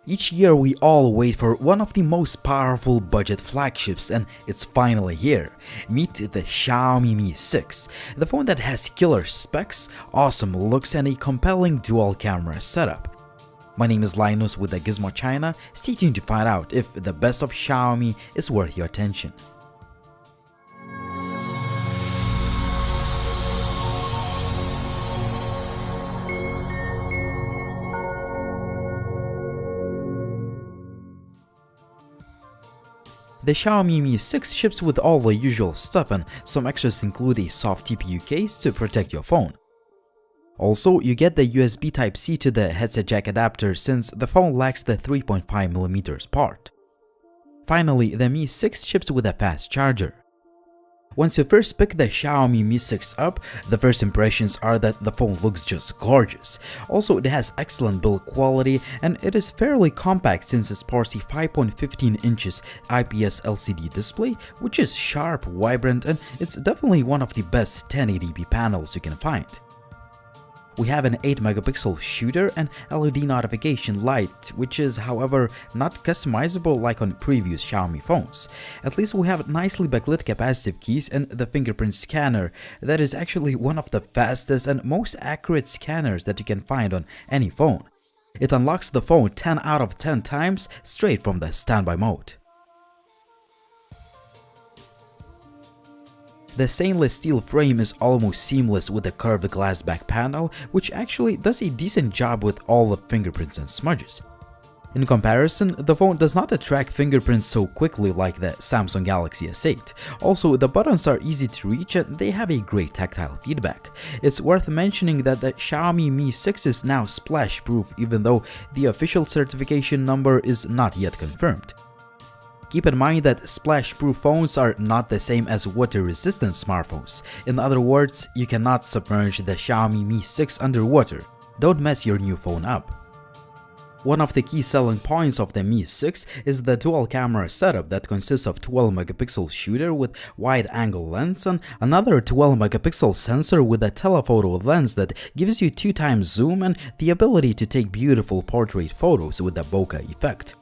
Each year we all wait for one of the most powerful budget flagships, and it's finally here. Meet the Xiaomi Mi 6, the phone that has killer specs, awesome looks and a compelling dual camera setup. My name is Linus with the Gizmo China. Stay tuned to find out if the best of Xiaomi is worth your attention. The Xiaomi Mi 6 ships with all the usual stuff, and some extras include a soft TPU case to protect your phone. Also, you get the USB Type-C to the headset jack adapter since the phone lacks the 3.5mm part. Finally, the Mi 6 ships with a fast charger. Once you first pick the Xiaomi Mi 6 up, the first impressions are that the phone looks just gorgeous. Also, it has excellent build quality and it is fairly compact since it sports a 5.15 inches IPS LCD display, which is sharp, vibrant, and it's definitely one of the best 1080p panels you can find. We have an 8-megapixel shooter and LED notification light, which is, however, not customizable like on previous Xiaomi phones. At least we have nicely backlit capacitive keys and the fingerprint scanner that is actually one of the fastest and most accurate scanners that you can find on any phone. It unlocks the phone 10 out of 10 times straight from the standby mode. The stainless steel frame is almost seamless with the curved glass back panel, which actually does a decent job with all the fingerprints and smudges. In comparison, the phone does not attract fingerprints so quickly like the Samsung Galaxy S8. Also, the buttons are easy to reach and they have a great tactile feedback. It's worth mentioning that the Xiaomi Mi 6 is now splash-proof, even though the official certification number is not yet confirmed. Keep in mind that splash-proof phones are not the same as water-resistant smartphones. In other words, you cannot submerge the Xiaomi Mi 6 underwater. Don't mess your new phone up. One of the key selling points of the Mi 6 is the dual camera setup that consists of 12-megapixel shooter with wide-angle lens and another 12-megapixel sensor with a telephoto lens that gives you 2x zoom and the ability to take beautiful portrait photos with the bokeh effect.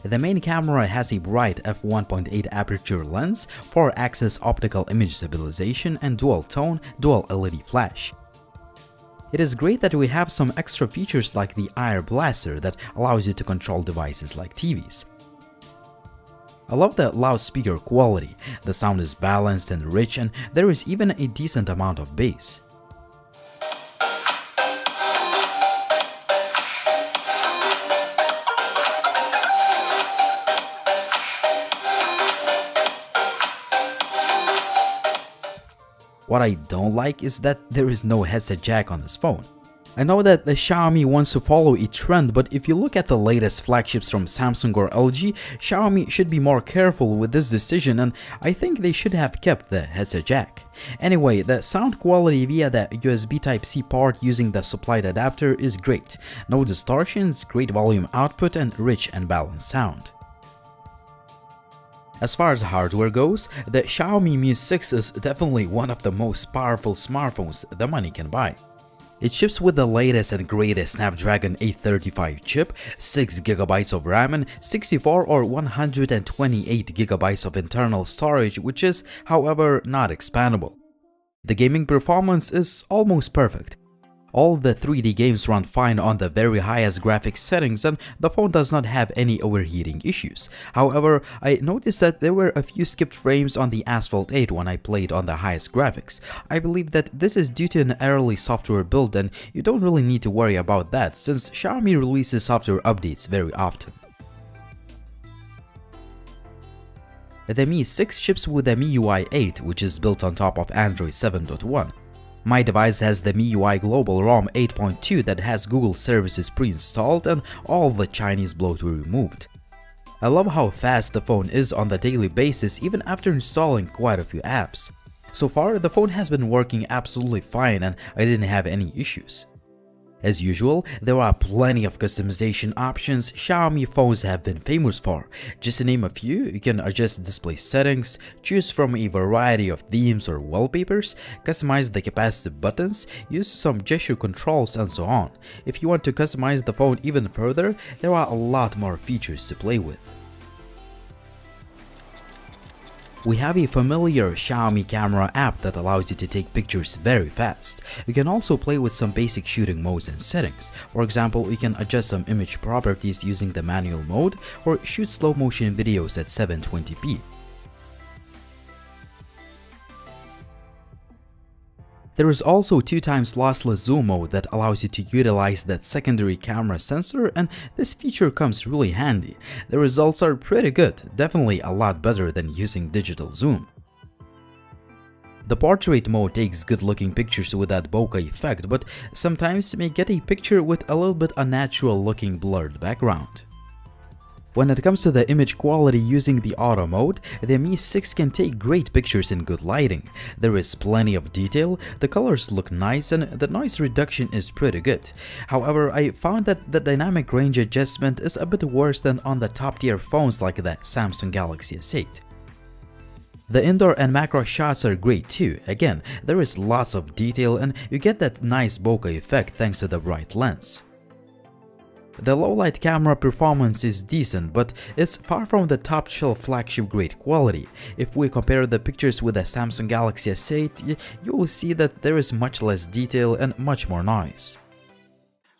The main camera has a bright f1.8 aperture lens, 4-axis optical image stabilization, and dual-tone, dual-LED flash. It is great that we have some extra features like the Air Blaster that allows you to control devices like TVs. I love the loudspeaker quality. The sound is balanced and rich, and there is even a decent amount of bass. What I don't like is that there is no headset jack on this phone. I know that the Xiaomi wants to follow a trend, but if you look at the latest flagships from Samsung or LG, Xiaomi should be more careful with this decision and I think they should have kept the headset jack. Anyway, the sound quality via the USB Type-C port using the supplied adapter is great. No distortions, great volume output, and rich and balanced sound. As far as hardware goes, the Xiaomi Mi 6 is definitely one of the most powerful smartphones the money can buy. It ships with the latest and greatest Snapdragon 835 chip, 6GB of RAM, and 64 or 128GB of internal storage, which is, however, not expandable. The gaming performance is almost perfect. All the 3D games run fine on the very highest graphics settings and the phone does not have any overheating issues. However, I noticed that there were a few skipped frames on the Asphalt 8 when I played on the highest graphics. I believe that this is due to an early software build and you don't really need to worry about that since Xiaomi releases software updates very often. The Mi 6 ships with the MIUI 8, which is built on top of Android 7.1. My device has the MIUI Global ROM 8.2 that has Google services pre-installed and all the Chinese bloatware removed. I love how fast the phone is on the daily basis even after installing quite a few apps. So far, the phone has been working absolutely fine and I didn't have any issues. As usual, there are plenty of customization options Xiaomi phones have been famous for. Just to name a few, you can adjust display settings, choose from a variety of themes or wallpapers, customize the capacitive buttons, use some gesture controls, and so on. If you want to customize the phone even further, there are a lot more features to play with. We have a familiar Xiaomi camera app that allows you to take pictures very fast. You can also play with some basic shooting modes and settings. For example, you can adjust some image properties using the manual mode or shoot slow motion videos at 720p. There is also 2x lossless zoom mode that allows you to utilize that secondary camera sensor, and this feature comes really handy. The results are pretty good, definitely a lot better than using digital zoom. The portrait mode takes good looking pictures with that bokeh effect, but sometimes you may get a picture with a little bit unnatural looking blurred background. When it comes to the image quality using the auto mode, the Mi 6 can take great pictures in good lighting. There is plenty of detail, the colors look nice, and the noise reduction is pretty good. However, I found that the dynamic range adjustment is a bit worse than on the top tier phones like the Samsung Galaxy S8. The indoor and macro shots are great too. Again, there is lots of detail and you get that nice bokeh effect thanks to the bright lens. The low-light camera performance is decent, but it's far from the top-shelf flagship grade quality. If we compare the pictures with the Samsung Galaxy S8, you will see that there is much less detail and much more noise.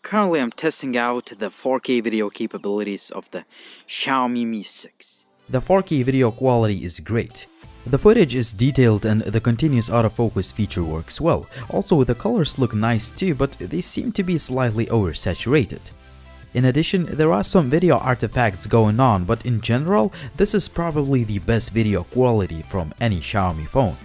Currently, I'm testing out the 4K video capabilities of the Xiaomi Mi 6. The 4K video quality is great. The footage is detailed and the continuous autofocus feature works well. Also, the colors look nice too, but they seem to be slightly oversaturated. In addition, there are some video artifacts going on, but in general, this is probably the best video quality from any Xiaomi phone.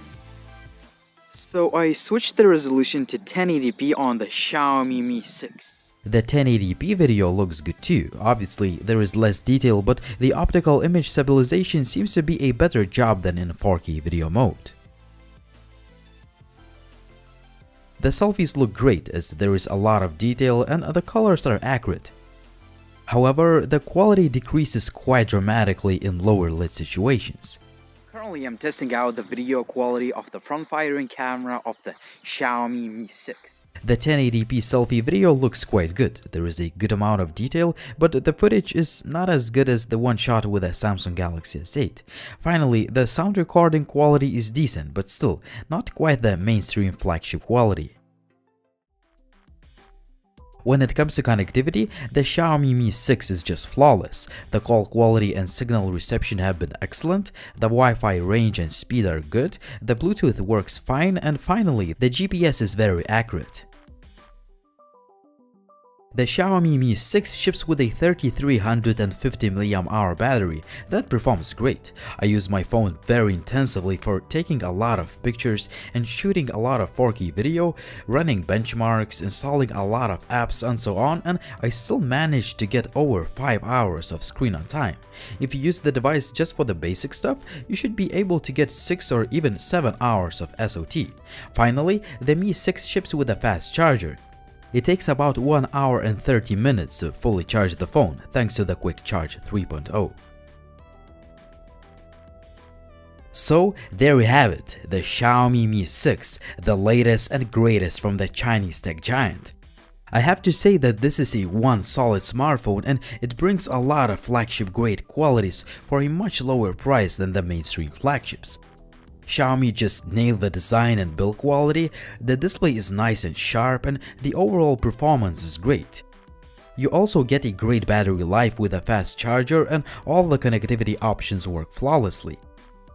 So I switched the resolution to 1080p on the Xiaomi Mi 6. The 1080p video looks good too. Obviously, there is less detail, but the optical image stabilization seems to be a better job than in 4K video mode. The selfies look great as there is a lot of detail and the colors are accurate. However, the quality decreases quite dramatically in lower lit situations. Currently, I'm testing out the video quality of the front-firing camera of the Xiaomi Mi 6. The 1080p selfie video looks quite good. There is a good amount of detail, but the footage is not as good as the one shot with a Samsung Galaxy S8. Finally, the sound recording quality is decent, but still not quite the mainstream flagship quality. When it comes to connectivity, the Xiaomi Mi 6 is just flawless. The call quality and signal reception have been excellent, the Wi-Fi range and speed are good, the Bluetooth works fine, and finally, the GPS is very accurate. The Xiaomi Mi 6 ships with a 3350 mAh battery that performs great. I use my phone very intensively for taking a lot of pictures and shooting a lot of 4K video, running benchmarks, installing a lot of apps and so on, and I still managed to get over 5 hours of screen on time. If you use the device just for the basic stuff, you should be able to get 6 or even 7 hours of SOT. Finally, the Mi 6 ships with a fast charger. It takes about 1 hour and 30 minutes to fully charge the phone thanks to the Quick Charge 3.0. So there you have it, the Xiaomi Mi 6, the latest and greatest from the Chinese tech giant. I have to say that this is one solid smartphone and it brings a lot of flagship grade qualities for a much lower price than the mainstream flagships. Xiaomi just nailed the design and build quality, the display is nice and sharp, and the overall performance is great. You also get a great battery life with a fast charger and all the connectivity options work flawlessly.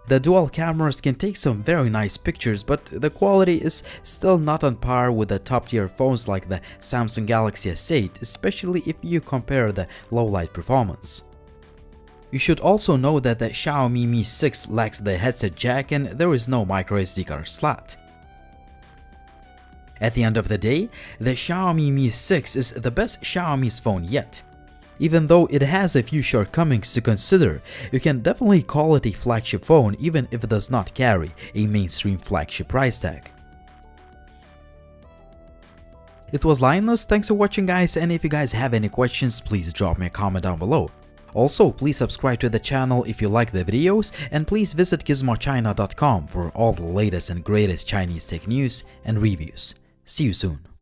The dual cameras can take some very nice pictures, but the quality is still not on par with the top tier phones like the Samsung Galaxy S8, especially if you compare the low light performance. You should also know that the Xiaomi Mi 6 lacks the headset jack and there is no microSD card slot. At the end of the day, the Xiaomi Mi 6 is the best Xiaomi's phone yet. Even though it has a few shortcomings to consider, you can definitely call it a flagship phone even if it does not carry a mainstream flagship price tag. It was Linus, thanks for watching guys, and if you guys have any questions, please drop me a comment down below. Also, please subscribe to the channel if you like the videos, and please visit gizmochina.com for all the latest and greatest Chinese tech news and reviews. See you soon.